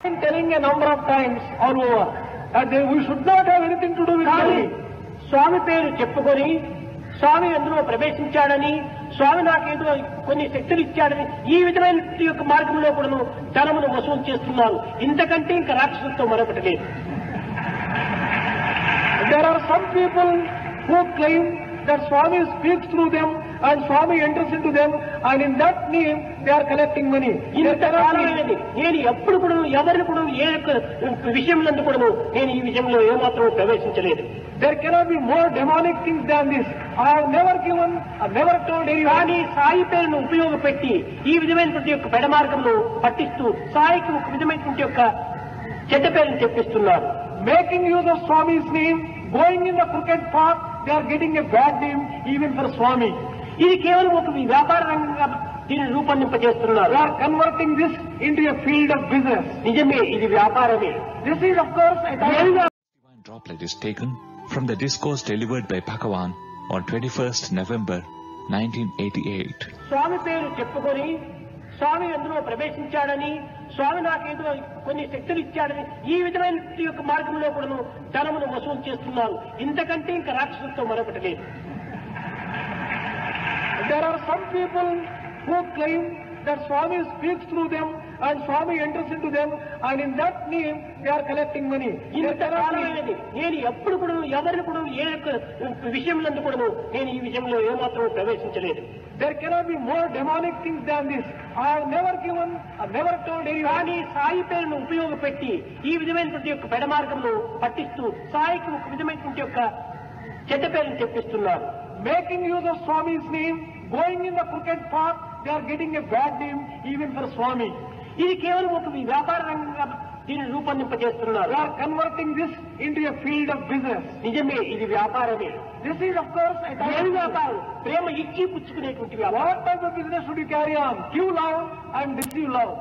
been telling a number of times all over that we should not have anything to do with money. స్వామి పేరు చెప్పుకొని స్వామి అందులో ప్రవేశించాడని స్వామి నాకేదో కొన్ని శక్తులు ఇచ్చాడని ఈ విధమైన యొక్క మార్గంలో కూడాను ధనమును వసూలు చేస్తున్నారు. ఇంతకంటే ఇంకా రాక్షసులతో మరొకటి లేదు. There are some people who claim that Swami speaks through them and Swami enters into them, and in that name they are collecting money. ఇంతకాలమైనది నేను ఎప్పుడు కూడా ఎవరిని కూడా ఏ యొక్క విషయంలో కూడా నేను ఈ విషయంలో ఏమాత్రం ప్రవేశించలేదు. There cannot be more demonic things than this. I have never given, I have never told anyone. కానీ సాయి పేరును ఉపయోగపెట్టి ఈ విధమైనటువంటి యొక్క పెడ మార్గంలో పట్టిస్తూ సాయికి ఒక విధమైనటువంటి యొక్క చెడ్డ పేరును తెప్పిస్తున్నారు. Making use of Swami's name, going in the crooked path, they are getting a bad name even for Swami. ఇది కేవలం ఒక వ్యాపార రంగంగా దీన్ని రూపొందింపజేస్తున్నారు. They are converting this into a field of business. నిజమే, ఇది వ్యాపారమే. This is of course a Divine droplet is taken from the discourse delivered by Bhagavan on 21st November 1988. స్వామి పేరు చెప్పుకొని స్వామి అందులో ప్రవేశించాడని స్వామి నాకేదో కొన్ని శక్తులు ఇచ్చాడని ఈ విధమైన యొక్క మార్గంలో కూడాను ధనమును వసూలు చేస్తున్నారు. ఇంతకంటే ఇంకా రాక్షసులతో మరొకటి లేదు. There are some people who claim that Swami speaks through them and Swami enters into them, and in that name they are collecting money. ఇంతకాలమైనది నేను ఎప్పుడు కూడా ఎవరిని కూడా ఏ యొక్క విషయంలో కూడా నేను ఈ విషయంలో ఏమాత్రం ప్రవేశించలేదు. There cannot be more demonic things than this. I have never given, I have never told anyone. కానీ సాయి పేరును ఉపయోగపెట్టి ఈ విధమైనటువంటి యొక్క పెడ మార్గంలో పట్టిస్తూ సాయికి ఒక విధమైనటువంటి యొక్క చెడ్డ పేరును తెప్పిస్తున్నారు. Making use of Swami's name, going in the crooked path, they are getting a bad name even for Swami. ఇది కేవలం ఒక వ్యాపార రంగంగా దీన్ని రూపొందింపజేస్తున్నారు. They are converting this into a field of business. నిజమే, ఇది వ్యాపారమే. This is of course a ఏం వ్యాపారం? ప్రేమ ఇచ్చి పుచ్చుకునేటువంటి వ్యాపారం. What type of business should you carry on? Give love and receive love.